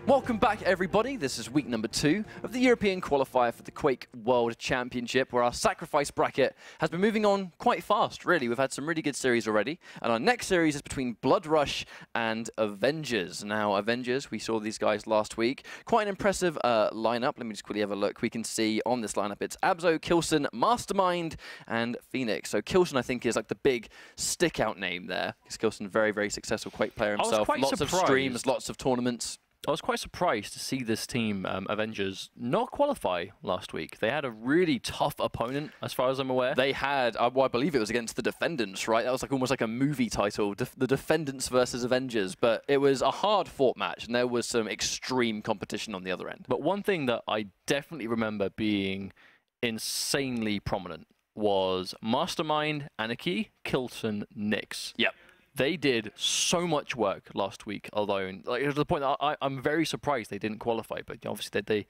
Welcome back, everybody. This is week number 2 of the European qualifier for the Quake World Championship, where our sacrifice bracket has been moving on quite fast, really. We've had some really good series already, and our next series is between Blood Rush and Avengers. Now, Avengers, we saw these guys last week. Quite an impressive lineup. Let me just quickly have a look. We can see on this lineup, it's Abzo, Kilson, Mastermind, and Phoenix. So Kilson, I think, is like the big stick-out name there, because Kilson, very, very successful Quake player himself. Lots of streams, lots of tournaments. I was quite surprised to see this team, Avengers, not qualify last week. They had a really tough opponent, as far as I'm aware. They had, well, I believe it was against the Defendants, right? That was like almost like a movie title, the Defendants versus Avengers. But it was a hard-fought match, and there was some extreme competition on the other end. But one thing that I definitely remember being insanely prominent was Mastermind, Anarchy, Kilson, Nyx. Yep. They did so much work last week alone. Like, to the point that I'm very surprised they didn't qualify. But obviously they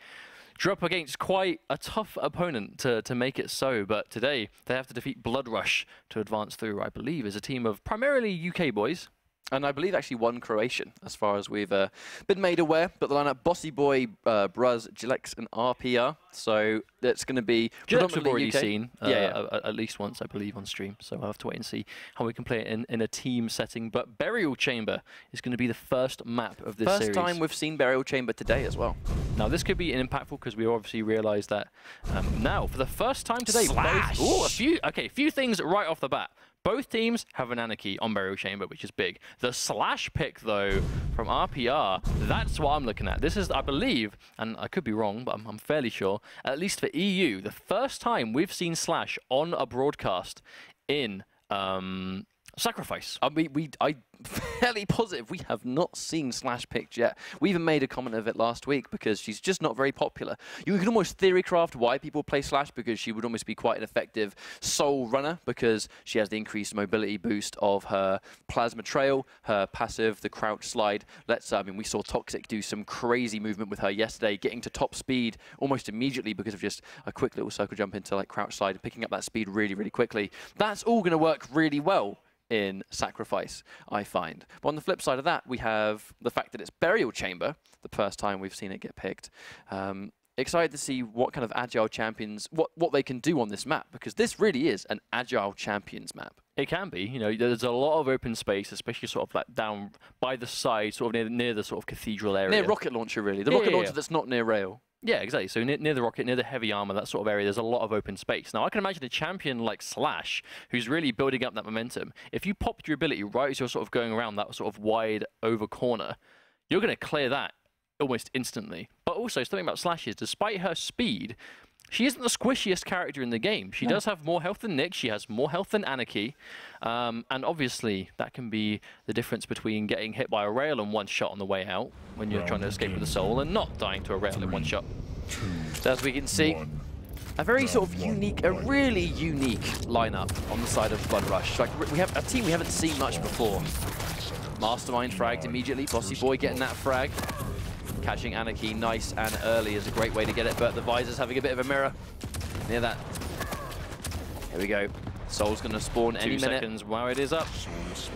drew up against quite a tough opponent to make it so. But today they have to defeat Blood Rush to advance through, I believe, is a team of primarily UK boys. And I believe actually one Croatian, as far as we've been made aware. But the lineup, Bossy Boy, Bruz, Gilex, and RPR. So it's going to be Gilex we've already UK. seen at least once, I believe, on stream. So I'll have to wait and see how we can play it in a team setting. But Burial Chamber is going to be the first map of this series. First time we've seen Burial Chamber today as well. Now, this could be impactful because we obviously realised that now, for the first time today, Slash! Ooh, a few things right off the bat. Both teams have an Anarchy on Burial Chamber, which is big. The Slash pick, though, from RPR, that's what I'm looking at. This is, I believe, and I could be wrong, but I'm fairly sure, at least for EU, the first time we've seen Slash on a broadcast in Sacrifice. I'm fairly positive we have not seen Slash picked yet. We even made a comment of it last week because she's just not very popular. You can almost theorycraft why people play Slash, because she would almost be quite an effective soul runner because she has the increased mobility boost of her plasma trail, her passive, the crouch slide. I mean, we saw Toxic do some crazy movement with her yesterday, getting to top speed almost immediately because of just a quick little circle jump into like crouch slide and picking up that speed really, really quickly. That's all going to work really well in Sacrifice, I find. But on the flip side of that, we have the fact that it's Burial Chamber, the first time we've seen it get picked. Excited to see what kind of agile champions, what they can do on this map, because this really is an agile champions map. It can be, you know, there's a lot of open space, especially sort of like down by the side, sort of near the sort of cathedral area. Near rocket launcher, really. The rocket launcher that's not near rail. Yeah, exactly. So near the rocket, near the heavy armor, that sort of area, there's a lot of open space. Now, I can imagine a champion like Slash, who's really building up that momentum. If you popped your ability right as you're sort of going around that sort of wide over corner, you're going to clear that almost instantly. But also, something about Slash is, despite her speed, she isn't the squishiest character in the game. She does have more health than Nyx. She has more health than Anarchy. And obviously, that can be the difference between getting hit by a rail in one shot on the way out when you're trying to escape with a soul and not dying to a rail in one shot. So as we can see, a very sort of unique, a really unique lineup on the side of Blood Rush. Like, we have a team we haven't seen much before. Mastermind fragged immediately. Bossy Boy getting that frag. Catching Anarchy nice and early is a great way to get it, but the Visor's having a bit of a mirror near that. Here we go. Soul's going to spawn any minute. 2 seconds. Wow, it is up.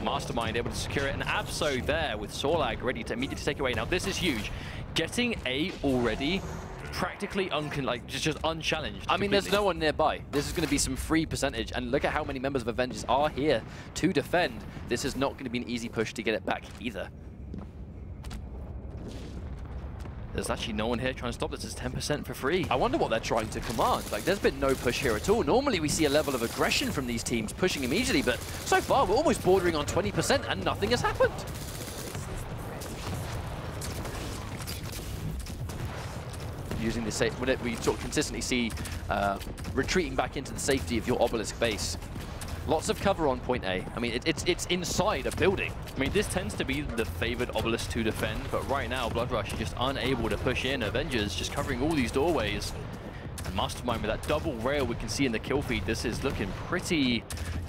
Mastermind able to secure it, and Abso there with Sorlag ready to immediately take away. Now, this is huge. Getting A already, practically just unchallenged. I mean, there's no one nearby. This is going to be some free percentage, and look at how many members of Avengers are here to defend. This is not going to be an easy push to get it back either. There's actually no one here trying to stop this. It's 10% for free. I wonder what they're trying to command. Like, there's been no push here at all. Normally, we see a level of aggression from these teams pushing immediately, but so far, we're almost bordering on 20%, and nothing has happened. Using the safe, we sort of consistently see retreating back into the safety of your obelisk base. Lots of cover on point A. I mean, it's inside a building. I mean, this tends to be the favored obelisk to defend, but right now, Blood Rush is just unable to push in. Avengers just covering all these doorways. And Mastermind with that double rail we can see in the kill feed. This is looking pretty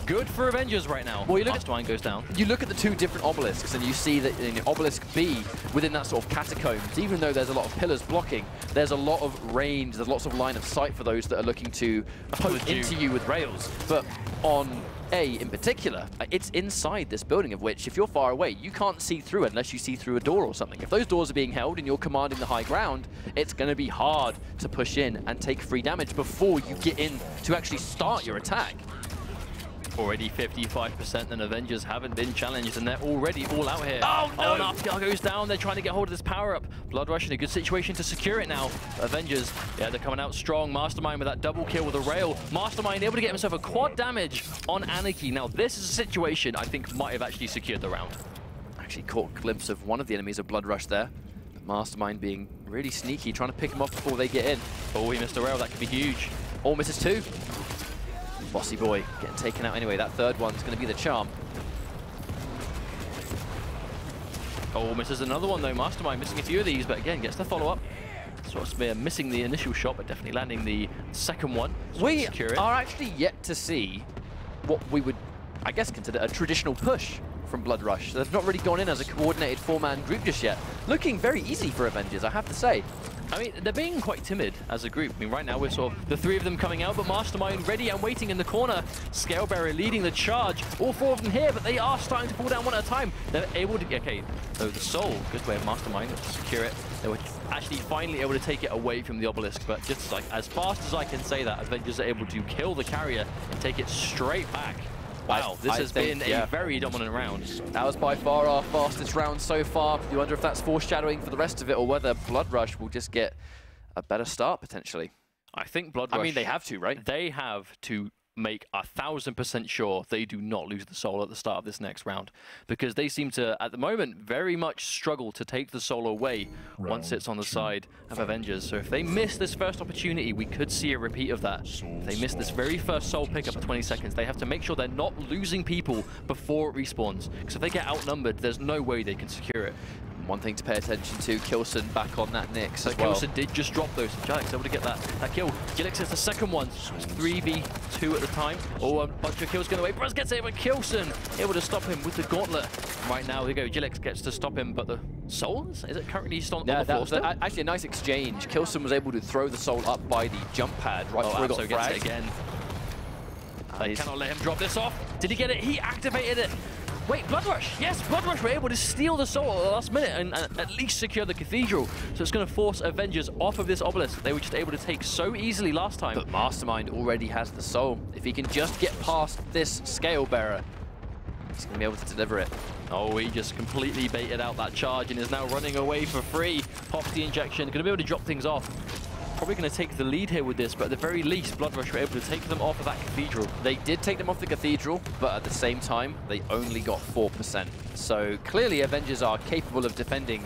good for Avengers right now. Well, Mastermind goes down. You look at the two different obelisks, and you see that in Obelisk B, within that sort of catacombs, even though there's a lot of pillars blocking, there's a lot of range, there's lots of line of sight for those that are looking to poke into you with rails. But on A, in particular, it's inside this building, of which, if you're far away, you can't see through unless you see through a door or something. If those doors are being held and you're commanding the high ground, it's going to be hard to push in and take free damage before you get in to actually start your attack. Already 55%, and Avengers haven't been challenged, and they're already all out here. Oh, no! And RPR goes down. They're trying to get hold of this power-up. Blood Rush in a good situation to secure it now. Avengers, yeah, they're coming out strong. Mastermind with that double kill with a rail. Mastermind able to get himself a quad damage on Anarchy. Now, this is a situation I think might have actually secured the round. Actually caught a glimpse of one of the enemies of Blood Rush there. Mastermind being really sneaky, trying to pick him off before they get in. Oh, he missed a rail. That could be huge. All misses two. Bossy boy getting taken out anyway. That third one's going to be the charm. Oh, misses another one though. Mastermind missing a few of these, but again gets the follow-up. Sort of missing the initial shot, but definitely landing the second one. We are actually yet to see what we would, I guess, consider a traditional push from Blood Rush. They've not really gone in as a coordinated four-man group just yet. Looking very easy for Avengers, I have to say. I mean, they're being quite timid as a group. I mean, right now we're sort of the three of them coming out, but Mastermind ready and waiting in the corner. Scalebearer leading the charge. All four of them here, but they are starting to pull down one at a time. They're able to, okay, so the Soul, good way of Mastermind to secure it. They were actually finally able to take it away from the obelisk, but just like as fast as I can say that, Avengers are able to kill the carrier and take it straight back. Wow, this has been a very dominant round. That was by far our fastest round so far. You wonder if that's foreshadowing for the rest of it, or whether Blood Rush will just get a better start, potentially. I think Blood Rush... I mean, they have to, right? They have to make 1000% sure they do not lose the Soul at the start of this next round, because they seem to, at the moment, very much struggle to take the Soul away once it's on the side of Avengers. So if they miss this first opportunity, we could see a repeat of that. If they miss this very first Soul pickup of 20 seconds, they have to make sure they're not losing people before it respawns, because if they get outnumbered, there's no way they can secure it. One thing to pay attention to, Kilson back on that Nyx as well. Kilson did just drop those. Jilix able to get that kill. Jilix is the second one. 3v2 at the time. Oh, a bunch of kills going away. Bruz gets it, but Kilson able to stop him with the gauntlet. Right now, there you go. Jilix gets to stop him, but the Soul, is it currently on the floor still? Actually a nice exchange. Kilson was able to throw the Soul up by the jump pad right before he got fragged. Gets it again. They cannot let him drop this off. Did he get it? He activated it. Wait, Blood Rush! Yes, Blood Rush were able to steal the Soul at the last minute and at least secure the Cathedral. So it's going to force Avengers off of this obelisk they were just able to take so easily last time. But Mastermind already has the Soul. If he can just get past this Scalebearer, he's going to be able to deliver it. Oh, he just completely baited out that charge and is now running away for free. Pops the injection, going to be able to drop things off. Probably going to take the lead here with this, but at the very least, Blood Rush were able to take them off of that Cathedral. They did take them off the Cathedral, but at the same time, they only got 4%. So clearly, Avengers are capable of defending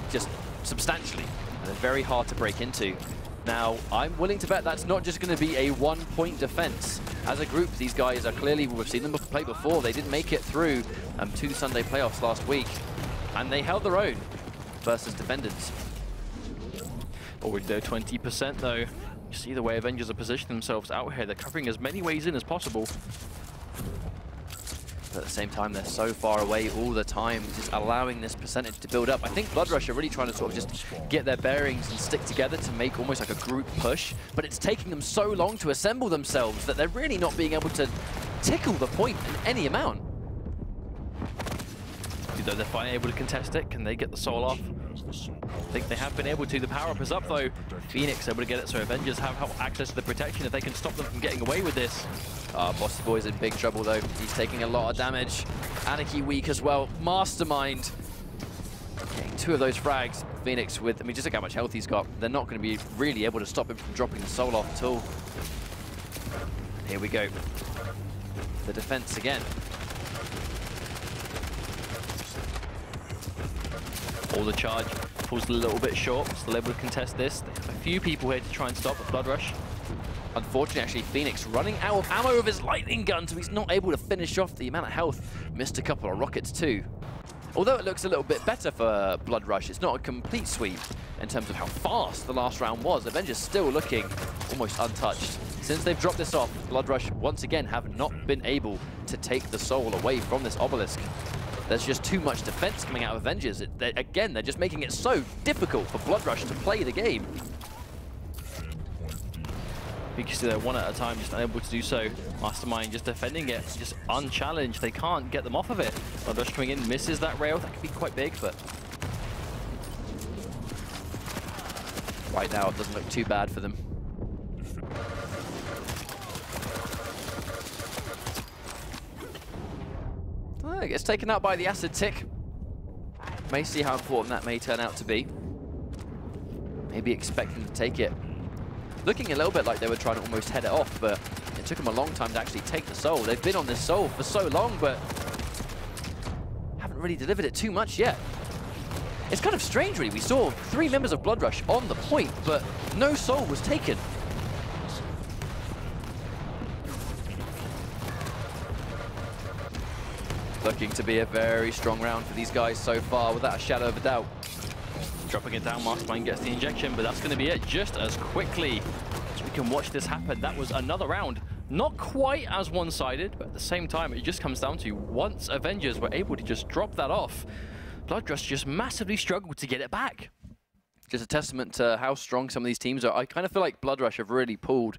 just substantially. And they're very hard to break into. Now, I'm willing to bet that's not just going to be a one-point defense. As a group, these guys are clearly, we've seen them play before. They didn't make it through 2 Sunday playoffs last week, and they held their own versus Defenders. Already though, 20% though. You see the way Avengers are positioning themselves out here. They're covering as many ways in as possible. But at the same time, they're so far away all the time, just allowing this percentage to build up. I think Blood Rush are really trying to sort of just get their bearings and stick together to make almost like a group push. But it's taking them so long to assemble themselves that they're really not being able to tickle the point in any amount. Though they're finally able to contest it, can they get the Soul off? I think they have been able to. The power-up is up though. Phoenix able to get it, so Avengers have access to the protection if they can stop them from getting away with this. Bossy Boy's in big trouble though. He's taking a lot of damage. Anarchy weak as well. Mastermind getting 2 of those frags. Phoenix with, I mean, just look how much health he's got. They're not going to be really able to stop him from dropping the Soul off at all. Here we go. The defense again. All the charge falls a little bit short, still able to contest this. They have a few people here to try and stop the Blood Rush. Unfortunately, actually, Phoenix running out of ammo with his lightning gun, so he's not able to finish off the amount of health. Missed a couple of rockets too. Although it looks a little bit better for Blood Rush, it's not a complete sweep in terms of how fast the last round was. Avengers still looking almost untouched. Since they've dropped this off, Blood Rush once again have not been able to take the Soul away from this obelisk. There's just too much defense coming out of Avengers. Again, they're just making it so difficult for Blood Rush to play the game. You can see they're one at a time, just unable to do so. Mastermind just defending it, just unchallenged. They can't get them off of it. Bloodrush coming in, misses that rail. That could be quite big, but right now it doesn't look too bad for them. Oh, it gets taken out by the acid tick. May see how important that may turn out to be. Maybe expecting to take it. Looking a little bit like they were trying to almost head it off, but it took them a long time to actually take the soul. They've been on this soul for so long, but haven't really delivered it too much yet. It's kind of strange, really. We saw 3 members of Bloodrush on the point, but no soul was taken. Looking to be a very strong round for these guys so far, without a shadow of a doubt. dropping it down, Mastermind gets the injection, but that's going to be it just as quickly as we can watch this happen. That was another round. Not quite as one-sided, but at the same time, it just comes down to once Avengers were able to just drop that off, Bloodrush just massively struggled to get it back. Just a testament to how strong some of these teams are. I kind of feel like Bloodrush have really pulled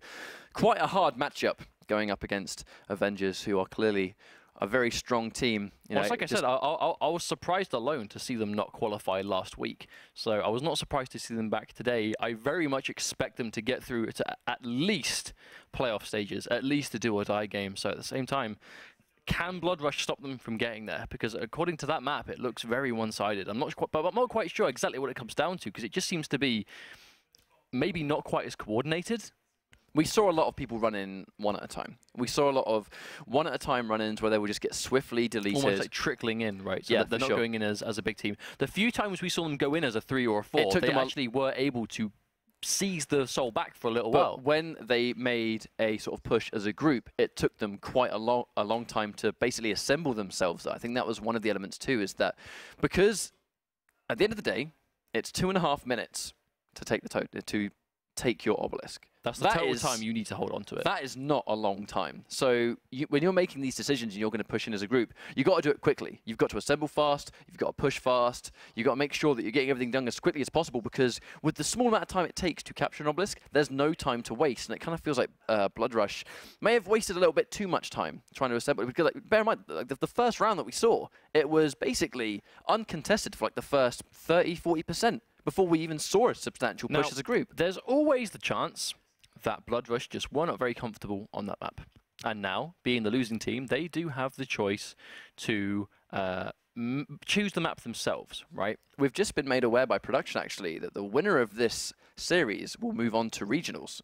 quite a hard matchup going up against Avengers, who are clearly a very strong team. You know, like I said, I was surprised alone to see them not qualify last week. So I was not surprised to see them back today. I very much expect them to get through to at least playoff stages, at least a do or die game. So at the same time, can Bloodrush stop them from getting there? Because according to that map, it looks very one-sided. I'm not quite sure exactly what it comes down to, because it just seems to be maybe not quite as coordinated. We saw a lot of people run in one at a time. We saw a lot of one at a time run-ins where they would just get swiftly deleted. Almost like trickling in, right? So yeah, they're not going in as a big team. The few times we saw them go in as a 3 or a 4, they actually were able to seize the soul back for a little while. But when they made a sort of push as a group, it took them quite a long time to basically assemble themselves. I think that was one of the elements too, is that because at the end of the day, it's 2.5 minutes to take take your obelisk. That's the total time you need to hold on to it. That is not a long time. So when you're making these decisions and you're going to push in as a group, you've got to do it quickly. You've got to assemble fast. You've got to push fast. You've got to make sure that you're getting everything done as quickly as possible, because with the small amount of time it takes to capture an obelisk, there's no time to waste. And it kind of feels like Bloodrush may have wasted a little bit too much time trying to assemble it. Because, like, bear in mind, like, the first round that we saw, it was basically uncontested for like the first 30–40% before we even saw a substantial push as a group. There's always the chance that Bloodrush just were not very comfortable on that map. And now, being the losing team, they do have the choice to choose the map themselves, right? We've just been made aware by production, actually, that the winner of this series will move on to regionals.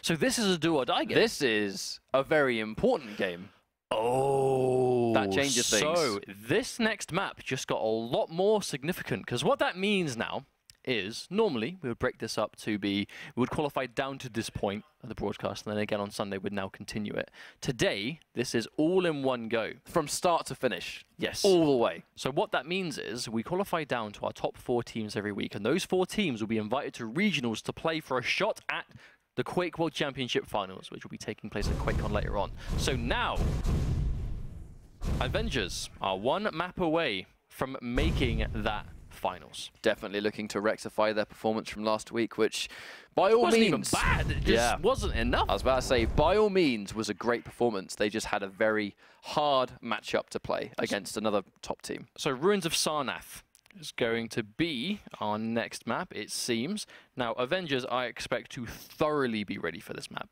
So this is a do or die game? This is a very important game. Oh, that changes things. So this next map just got a lot more significant, because what that means now is normally we would break this up to be, we would qualify down to this point of the broadcast, and then again on Sunday we'd now continue it. Today, this is all in one go. From start to finish. Yes. All the way. So what that means is we qualify down to our top 4 teams every week, and those 4 teams will be invited to regionals to play for a shot at the Quake World Championship finals, which will be taking place at QuakeCon later on. So now, Avengers are 1 map away from making that finals. Definitely looking to rectify their performance from last week, which by all means wasn't even bad. It just wasn't enough. I was about to say, by all means, was a great performance. They just had a very hard matchup to play against another top team. So Ruins of Sarnath is going to be our next map, it seems. Now, Avengers, I expect to thoroughly be ready for this map.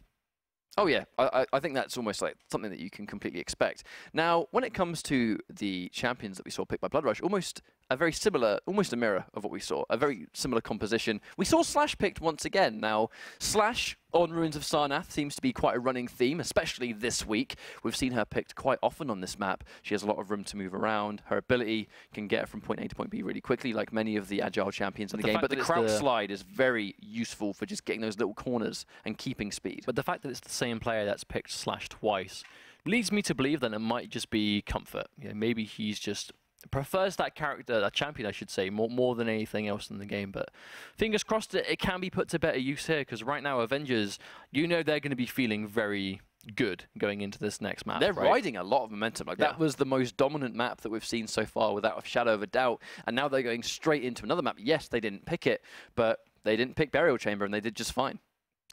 Oh yeah, I think that's almost like something that you can completely expect. Now, when it comes to the champions that we saw picked by Bloodrush, almost a very similar, almost a mirror of what we saw, a very similar composition. We saw Slash picked once again. Now, Slash on Ruins of Sarnath seems to be quite a running theme, especially this week. We've seen her picked quite often on this map. She has a lot of room to move around. Her ability can get her from point A to point B really quickly, like many of the agile champions in the game. But the crouch slide is very useful for just getting those little corners and keeping speed. But the fact that it's the same player that's picked Slash twice leads me to believe that it might just be comfort. You know, maybe he's just prefers that character, that champion, I should say, more than anything else in the game. But fingers crossed it can be put to better use here, because right now Avengers, you know, they're going to be feeling very good going into this next map. They're riding a lot of momentum. Like, that was the most dominant map that we've seen so far, without a shadow of a doubt. And now they're going straight into another map. Yes, they didn't pick it, but they didn't pick Burial Chamber, and they did just fine.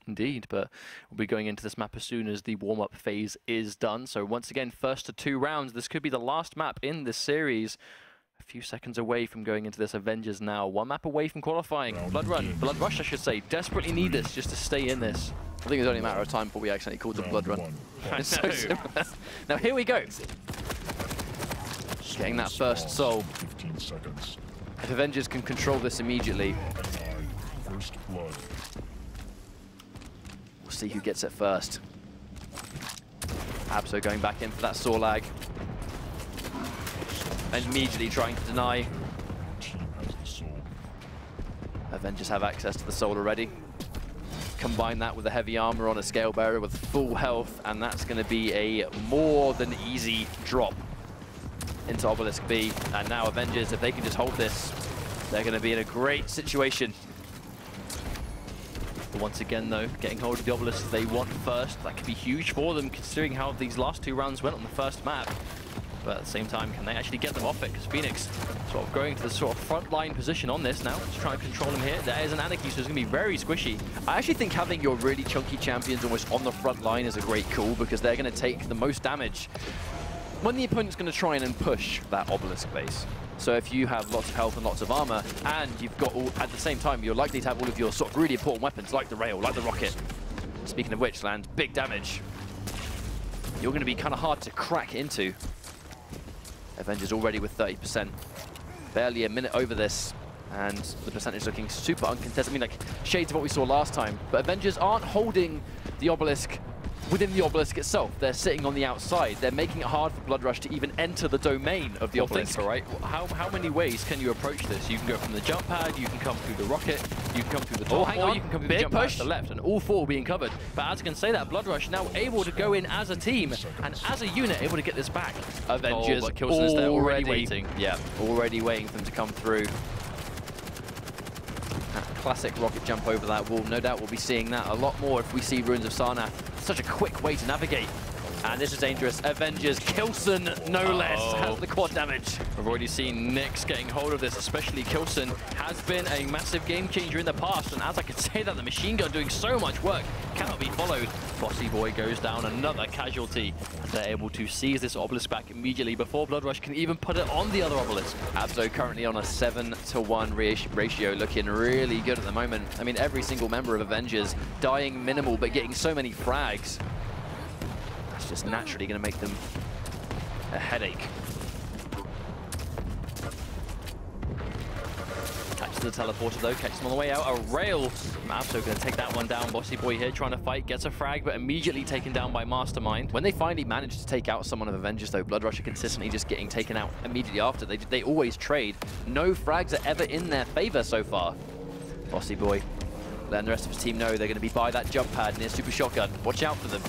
Indeed, but we'll be going into this map as soon as the warm-up phase is done. So once again, first to 2 rounds. This could be the last map in this series. A few seconds away from going into this Avengers now. 1 map away from qualifying. Blood Rush, I should say. Desperately need this just to stay in this. I think it was only a matter of time before we accidentally called it Blood Run. It's so similar. Now here we go. Getting that first soul. 15 seconds. If Avengers can control this immediately, First blood. we'll see who gets it first. Abso going back in for that saw lag. And immediately trying to deny. Team has the soul. Avengers have access to the soul already. Combine that with a heavy armor on a scale bearer with full health, and that's going to be a more than easy drop into Obelisk B. And now Avengers, if they can just hold this, they're going to be in a great situation. But once again, though, getting hold of the Obelisk they want first. That could be huge for them, considering how these last 2 rounds went on the first map. But at the same time, can they actually get them off it? Because Phoenix sort of going to the sort of front line position on this now, to try and control him here. There is an Anarchy, so it's going to be very squishy. I actually think having your really chunky champions almost on the front line is a great call, because they're going to take the most damage when the opponent's going to try and push that Obelisk base. So if you have lots of health and lots of armor, and you've got all, at the same time, you're likely to have all of your sort of really important weapons, like the rail, like the rocket. Speaking of which, lands big damage. You're going to be kind of hard to crack into. Avengers already with 30%. Barely a minute over this, and the percentage looking super uncontested. I mean, like, shades of what we saw last time. But Avengers aren't holding the Obelisk within the Obelisk itself. They're sitting on the outside. They're making it hard for Blood Rush to even enter the domain of the Obelisk. Think, all right, how many ways can you approach this? You can go from the jump pad, you can come through the rocket, you can come through the top, or you can come through the jump pad to the left, and all 4 being covered. But as I can say that, Blood Rush now able to go in as a team, and as a unit able to get this back. Avengers Killson is there already waiting. Yeah, already waiting for them to come through. That classic rocket jump over that wall. No doubt we'll be seeing that a lot more if we see Ruins of Sarnath. Such a quick way to navigate. And this is dangerous. Avengers, Killson, no less, has the quad damage. We've already seen Nyx getting hold of this, especially Killson has been a massive game changer in the past. And as I could say that, the machine gun doing so much work cannot be followed. Bossy Boy goes down, another casualty. They're able to seize this Obelisk back immediately before Blood Rush can even put it on the other Obelisk. Abso currently on a 7-to-1 ratio, looking really good at the moment. I mean, every single member of Avengers dying minimal, but getting so many frags. That's just naturally going to make them a headache. Catches the teleporter though, catches him on the way out. A rail. Abso going to take that one down. Bossy Boy here trying to fight, gets a frag, but immediately taken down by Mastermind. When they finally manage to take out someone of Avengers though, Blood Rush are consistently just getting taken out immediately after. They always trade. No frags are ever in their favor so far. Bossy Boy letting the rest of his team know they're going to be by that jump pad near Super Shotgun. Watch out for them.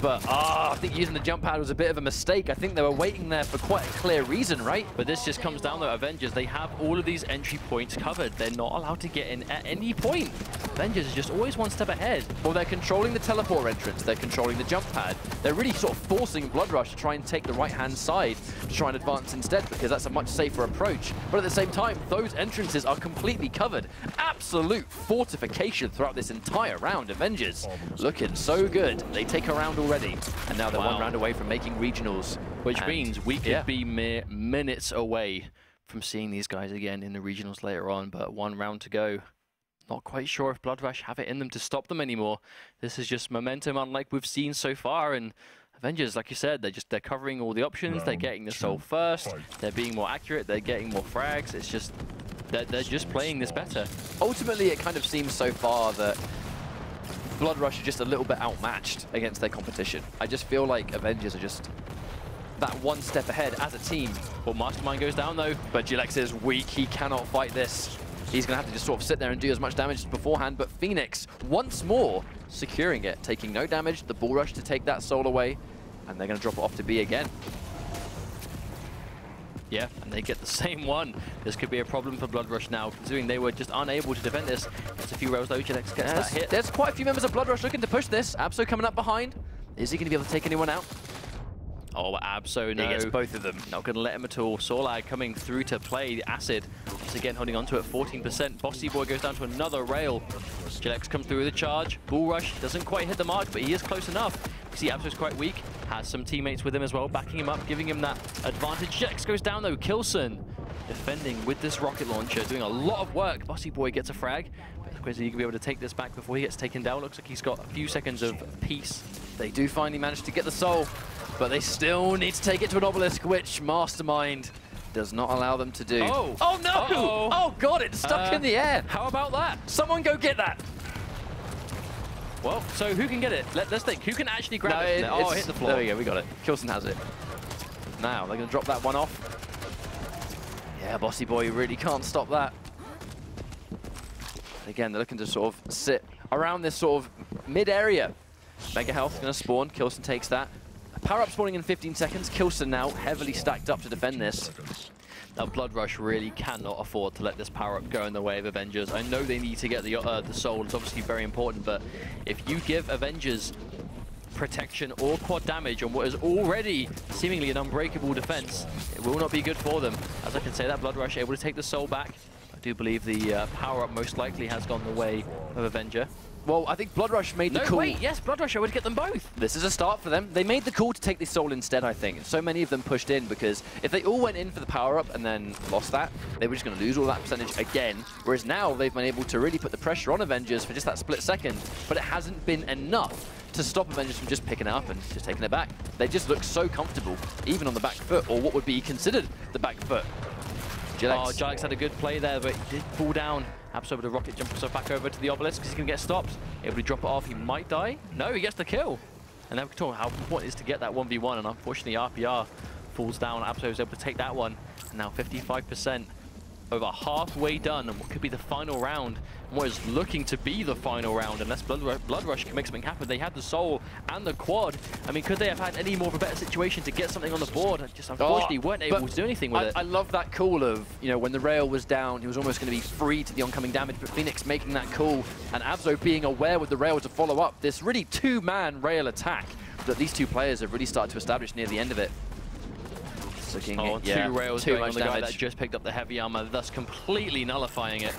But, I think using the jump pad was a bit of a mistake. I think they were waiting there for quite a clear reason, right? But this just comes down to Avengers. They have all of these entry points covered. They're not allowed to get in at any point. Avengers is just always one step ahead. Well, they're controlling the teleport entrance. They're controlling the jump pad. They're really sort of forcing Blood Rush to try and take the right-hand side to try and advance instead, because that's a much safer approach. But at the same time, those entrances are completely covered. Absolute fortification throughout this entire round. Avengers looking so good. They take a round already. And now they're 1 round away from making regionals. Which means we could be mere minutes away from seeing these guys again in the regionals later on. But 1 round to go. Not quite sure if Blood Rush have it in them to stop them anymore. This is just momentum unlike we've seen so far. And Avengers, like you said, they're covering all the options. They're getting the soul first. They're being more accurate. They're getting more frags. It's just, they're just playing this better. Ultimately, it kind of seems so far that Blood Rush are just a little bit outmatched against their competition. I just feel like Avengers are just that 1 step ahead as a team. Well, Mastermind goes down though. But Gilex is weak. He cannot fight this. He's going to have to just sort of sit there and do as much damage as beforehand. But Phoenix, once more, securing it, taking no damage. The Bull Rush to take that soul away. And they're going to drop it off to B again. Yeah, and they get the same one. This could be a problem for Blood Rush now, considering they were just unable to defend this. It's a few rails though. Gilex gets that hit. There's quite a few members of Blood Rush looking to push this. Abso coming up behind. Is he going to be able to take anyone out? Oh, Absol, no. He gets both of them. Not going to let him at all. Sorlag coming through to play Acid. Once again, holding on to it, 14%. Bossy Boy goes down to another rail. Jilex comes through with a charge. Bull Rush doesn't quite hit the mark, but he is close enough. You see Absol's quite weak. Has some teammates with him as well, backing him up, giving him that advantage. Jilex goes down though. Kilson defending with this rocket launcher, doing a lot of work. Bossy Boy gets a frag. Is he going to be able to take this back before he gets taken down? Looks like he's got a few seconds of peace. They do finally manage to get the soul, but they still need to take it to an obelisk, which Mastermind does not allow them to do. Oh, oh no! uh-oh. Oh god, it's stuck in the air. How about that? Someone go get that. Well, so who can get it? Let's think. Who can actually grab it? Oh, it hit the floor. There we go, we got it. Kilson has it. Now, they're going to drop that one off. Yeah, Bossy Boy really can't stop that. Again, they're looking to sort of sit around this sort of mid-area. Mega Health going to spawn. Kilson takes that. Power-up spawning in 15 seconds. Kilson now heavily stacked up to defend this. Now, Blood Rush really cannot afford to let this power-up go in the way of Avengers. I know they need to get the soul. It's obviously very important, but if you give Avengers protection or quad damage on what is already seemingly an unbreakable defense, it will not be good for them. As I can say, that Blood Rush able to take the soul back. I do believe the power-up most likely has gone the way of Avenger. Well, I think Blood Rush made the call. Wait, yes, Blood Rush, I would get them both. This is a start for them. They made the call to take the soul instead, I think. So many of them pushed in because if they all went in for the power-up and then lost that, they were just going to lose all that percentage again. Whereas now they've been able to really put the pressure on Avengers for just that split second, but it hasn't been enough to stop Avengers from just picking it up and just taking it back. They just look so comfortable, even on the back foot, or what would be considered the back foot. Oh, Jilex had a good play there, but he did fall down. Absol with a rocket jump himself back over to the obelisk because he's going to get stopped. Able to drop it off, he might die. No, he gets the kill. And then we're talking how important it is to get that 1v1, and unfortunately RPR falls down. Absol is able to take that one. And now 55%, over halfway done, and what could be the final round. What is looking to be the final round, unless Blood Rush can make something happen. They had the soul and the quad. I mean, could they have had any more of a better situation to get something on the board? Just unfortunately weren't able to do anything with it. I love that call of, you know, when the rail was down, he was almost going to be free to the oncoming damage, but Phoenix making that call, and Abzo being aware with the rail to follow up this really two-man rail attack that these two players have really started to establish near the end of it. Two rails going on the guy that just picked up the heavy armor, thus completely nullifying it.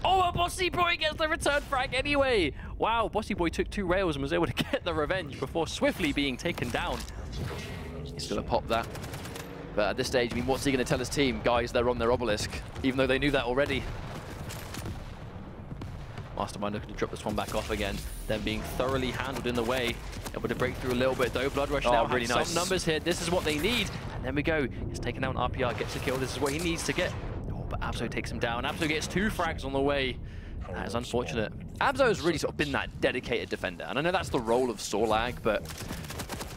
Oh, Bossy Boy gets the return frag anyway! Wow, Bossy Boy took 2 rails and was able to get the revenge before swiftly being taken down. He's going to pop that. But at this stage, I mean, what's he going to tell his team? Guys, they're on their obelisk, even though they knew that already. Mastermind looking to drop this one back off again, then being thoroughly handled in the way. Able to break through a little bit though. Blood Rush now really nice. Some numbers here. This is what they need. And then we go. He's taken down RPR, gets a kill. This is what he needs to get. Oh, but Abzo takes him down. Abzo gets 2 frags on the way. That is unfortunate. Abzo has really sort of been that dedicated defender. And I know that's the role of Sorlag, but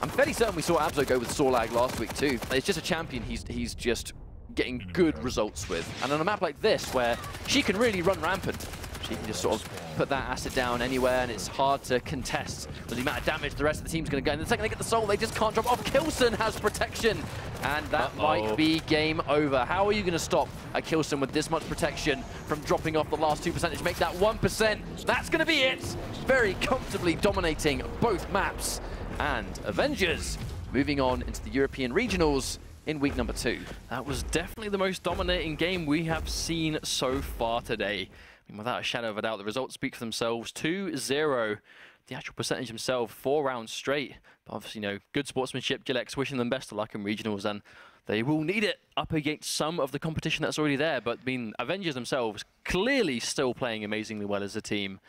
I'm fairly certain we saw Abzo go with Sorlag last week too. It's just a champion he's just getting good results with. And on a map like this, where she can really run rampant, she can just sort of put that acid down anywhere, and it's hard to contest with the amount of damage the rest of the team's going to go. And the second they get the soul, they just can't drop off. Kilson has protection, and that might be game over. How are you going to stop a Kilson with this much protection from dropping off the last 2%? Make that 1%. That's going to be it. Very comfortably dominating both maps. And Avengers moving on into the European Regionals in week number 2. That was definitely the most dominating game we have seen so far today. I mean, without a shadow of a doubt, the results speak for themselves. 2-0. The actual percentage themselves, 4 rounds straight. But obviously, you know, good sportsmanship. Jilex wishing them best of luck in regionals, and they will need it up against some of the competition that's already there. But I mean, Avengers themselves clearly still playing amazingly well as a team.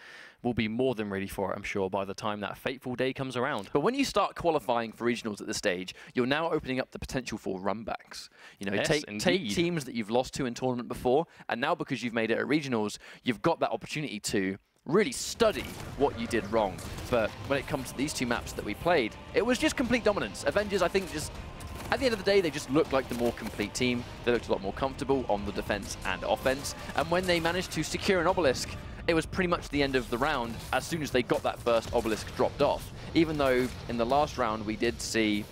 Will be more than ready for it, I'm sure, by the time that fateful day comes around. But when you start qualifying for regionals at this stage, you're now opening up the potential for runbacks. You know, yes, take teams that you've lost to in tournament before, and now because you've made it at regionals, you've got that opportunity to really study what you did wrong. But when it comes to these 2 maps that we played, it was just complete dominance. Avengers, I think, just at the end of the day, they just looked like the more complete team. They looked a lot more comfortable on the defense and offense. And when they managed to secure an obelisk, it was pretty much the end of the round as soon as they got that first obelisk dropped off. Even though in the last round we did see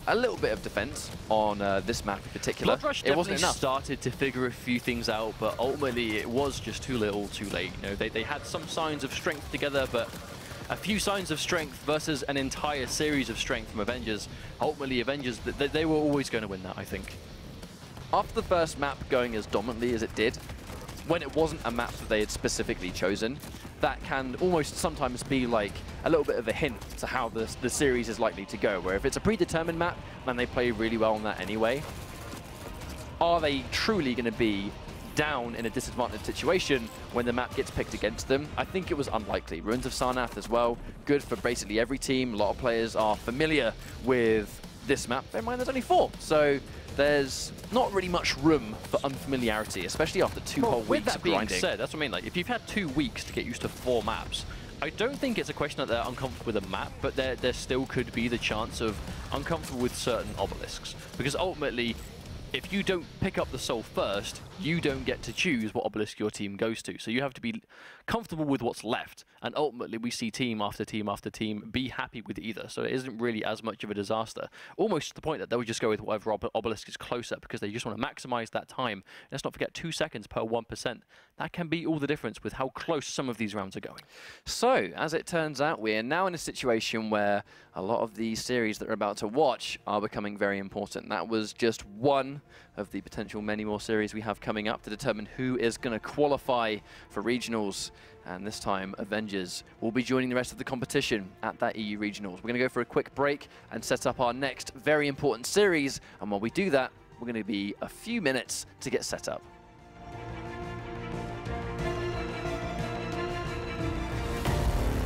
a little bit of defense on this map in particular. Blood Rush definitely started to figure a few things out, but ultimately it was just too little, too late. You know, they had some signs of strength together, but a few signs of strength versus an entire series of strength from Avengers. Ultimately, Avengers, they were always going to win that, I think. After the first map going as dominantly as it did, when it wasn't a map that they had specifically chosen, that can almost sometimes be like a little bit of a hint to how the series is likely to go, where if it's a predetermined map, man, they play really well on that anyway. Are they truly going to be down in a disadvantaged situation when the map gets picked against them? I think it was unlikely. Ruins of Sarnath as well, good for basically every team. A lot of players are familiar with this map. Bear in mind there's only 4, so there's not really much room for unfamiliarity, especially after 2 whole with weeks that of being grinding. said, that's what I mean. Like, if you've had 2 weeks to get used to 4 maps, I don't think it's a question that they're uncomfortable with a map, but there still could be the chance of uncomfortable with certain obelisks. Because ultimately, if you don't pick up the soul first, you don't get to choose what obelisk your team goes to. So you have to be comfortable with what's left. And ultimately, we see team after team after team be happy with either. So it isn't really as much of a disaster. Almost to the point that they'll just go with whatever obelisk is closer because they just want to maximize that time. Let's not forget 2 seconds per 1%. That can be all the difference with how close some of these rounds are going. So, as it turns out, we are now in a situation where a lot of the series that we're about to watch are becoming very important. That was just one of the potential many more series we have coming up to determine who is going to qualify for regionals. And this time, Avengers will be joining the rest of the competition at that EU regionals. We're going to go for a quick break and set up our next very important series. And while we do that, we're going to be a few minutes to get set up.